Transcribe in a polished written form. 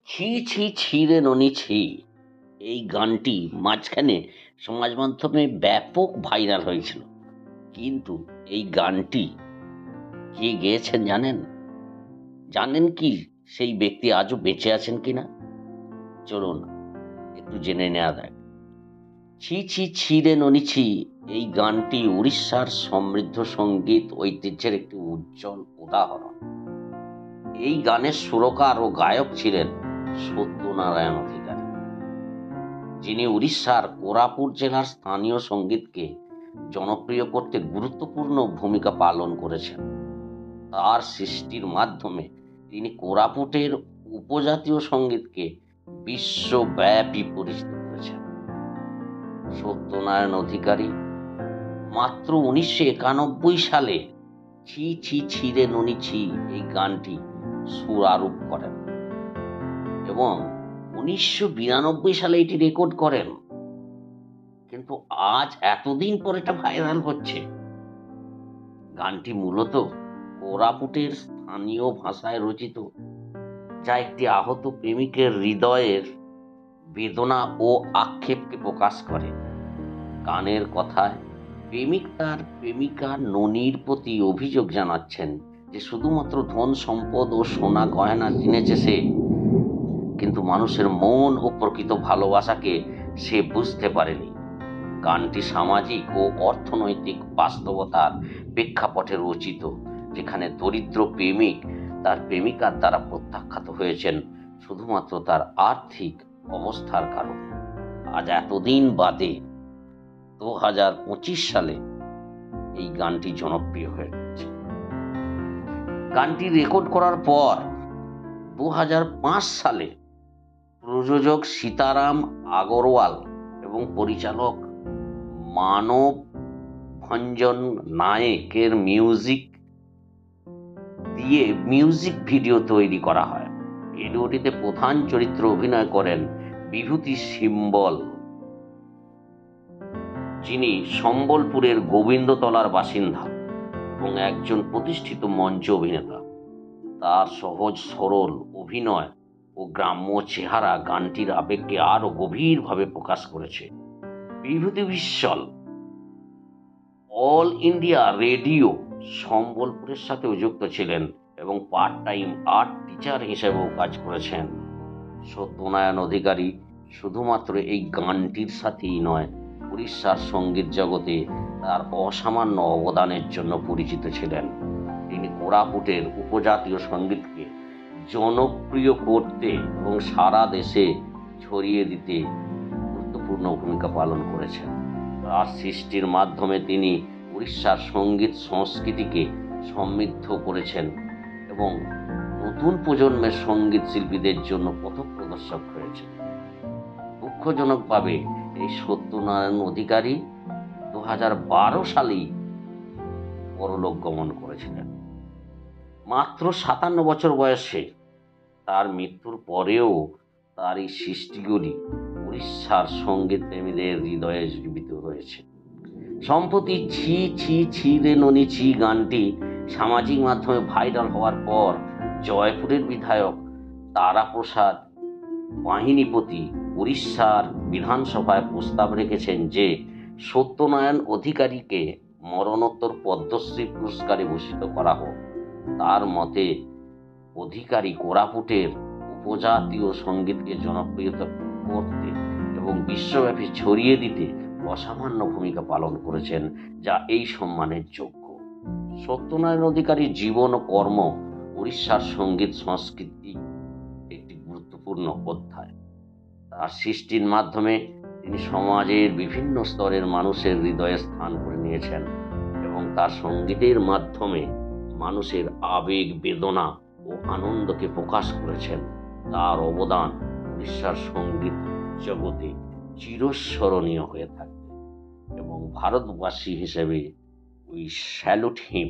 ছি ছি ছি রে ননি ছি, এই গানটি মাঝখানে সমাজ মাধ্যমে ব্যাপক ভাইরাল হয়েছিল। কিন্তু এই গানটি কে গেয়েছেন জানেন? জানেন কি সেই ব্যক্তি আজও বেঁচে আছেন কিনা? চলুন একটু জেনে নেওয়া যাক। ছি ছি ছি রে ননি ছি, এই গানটি উড়িষ্যার সমৃদ্ধ সঙ্গীত ঐতিহ্যের একটি উজ্জ্বল উদাহরণ। এই গানের সুরকার ও গায়ক ছিলেন সত্যনারায়ণ অধিকারী, যিনি উড়িষ্যার কোরাপুট জেলার স্থানীয় সঙ্গীতকে জনপ্রিয় করতে গুরুত্বপূর্ণ ভূমিকা পালন করেছেন। তার সৃষ্টির মাধ্যমে তিনি কোরাপুটের উপজাতীয় সঙ্গীতকে বিশ্বব্যাপী পরিচিত করেছেন। সত্যনারায়ণ অধিকারী মাত্র 1991 সালে ছি ছি ছি রে ননি ছি এই গানটি সুরারোপ করেন এবং 1992 সালে এটি রেকর্ড করেন। কিন্তু আজ এতদিন পর এটা ভাইরাল হচ্ছে। গানটি মূলত কোরাপুটের স্থানীয় ভাষায় রচিত, যা একটি আহত প্রেমিকের হৃদয়ের বেদনা ও আক্ষেপকে প্রকাশ করে। গানের কথায় প্রেমিক তার প্রেমিকা ননির প্রতি অভিযোগ জানাচ্ছেন যে শুধুমাত্র ধন সম্পদ ও সোনা গয়না কিনেছে সে, কিন্তু মানুষের মন ও প্রকৃত ভালোবাসাকে সে বুঝতে পারেনি। গানটি সামাজিক ও অর্থনৈতিক বাস্তবতার প্রেক্ষাপটে রচিত, যেখানে দরিদ্র প্রেমিক তার প্রেমিকার দ্বারা প্রত্যাখ্যাত হয়েছেন শুধুমাত্র তার আর্থিক অবস্থার কারণে। আজ এতদিন বাদে 2025 সালে এই গানটি জনপ্রিয় হয়েছে। গানটি রেকর্ড করার পর 2005 সালে প্রযোজক সীতারাম আগরওয়াল এবং পরিচালক মানব ভঞ্জন নায়েকের মিউজিক দিয়ে মিউজিক ভিডিও তৈরি করা হয়। ভিডিওটিতে প্রধান চরিত্রে অভিনয় করেন বিভূতি সিম্বল, যিনি সম্বলপুরের গোবিন্দতলার বাসিন্দা এবং একজন প্রতিষ্ঠিত মঞ্চ অভিনেতা। তার সহজ সরল অভিনয় ও গ্রাম্য চেহারা গানটির আবেগকে আরো গভীরভাবে প্রকাশ করেছে। বিভূতি বিশ্বল অল ইন্ডিয়া রেডিও সম্বলপুরের সাথেও যুক্ত ছিলেন এবং পার্ট টাইম আর্ট টিচার হিসেবেও কাজ করেছেন। সত্যনারায়ণ অধিকারী শুধুমাত্র এই গানটির সাথেই নয়, উড়িষ্যার সঙ্গীত জগতে তার অসামান্য অবদানের জন্য পরিচিত ছিলেন। তিনি কোরাপুটের উপজাতীয় সঙ্গীতকে জনপ্রিয় করতে এবং সারা দেশে ছড়িয়ে দিতে গুরুত্বপূর্ণ ভূমিকা পালন করেছেন। তার সৃষ্টির মাধ্যমে তিনি উড়িষ্যার সঙ্গীত সংস্কৃতিকে সমৃদ্ধ করেছেন এবং নতুন প্রজন্মের সঙ্গীত শিল্পীদের জন্য পথপ্রদর্শক হয়েছে। দুঃখজনকভাবে এই সত্যনারায়ণ অধিকারী 2012 সালেই পরলোক গমন করেছিলেন, মাত্র 57 বছর বয়সে। তার মৃত্যুর পরেও তার এই সৃষ্টিগুলি উড়িষ্যার সঙ্গীত প্রেমীদের হৃদয়ে জীবিত হয়েছে। সম্প্রতি ছি ছি ছি রে ননি ছি গানটি সামাজিক মাধ্যমে ভাইরাল হওয়ার পর জয়পুরের বিধায়ক তারাপ্রসাদ বাহিনীপতি উড়িষ্যার বিধানসভায় প্রস্তাব রেখেছেন যে সত্যনারায়ণ অধিকারীকে মরণোত্তর পদ্মশ্রী পুরস্কারে ভূষিত করা হোক। তার মতে অধিকারী কোরাপুটের উপজাতীয় সঙ্গীতকে জনপ্রিয়তা করতে এবং বিশ্বব্যাপী ছড়িয়ে দিতে অসামান্য ভূমিকা পালন করেছেন, যা এই সম্মানের যোগ্য। সত্যনারায়ণ অধিকারীর জীবন ও কর্ম উড়িষ্যার সঙ্গীত সংস্কৃতি একটি গুরুত্বপূর্ণ অধ্যায়। তার সৃষ্টির মাধ্যমে তিনি সমাজের বিভিন্ন স্তরের মানুষের হৃদয়ে স্থান করে নিয়েছেন এবং তার সঙ্গীতের মাধ্যমে মানুষের আবেগ, বেদনা ও আনন্দকে প্রকাশ করেছেন। তার অবদান উড়িষ্যার সঙ্গীত জগতে চিরস্মরণীয় হয়ে থাকবে এবং ভারতবাসী হিসেবে উই স্যালুট হিম।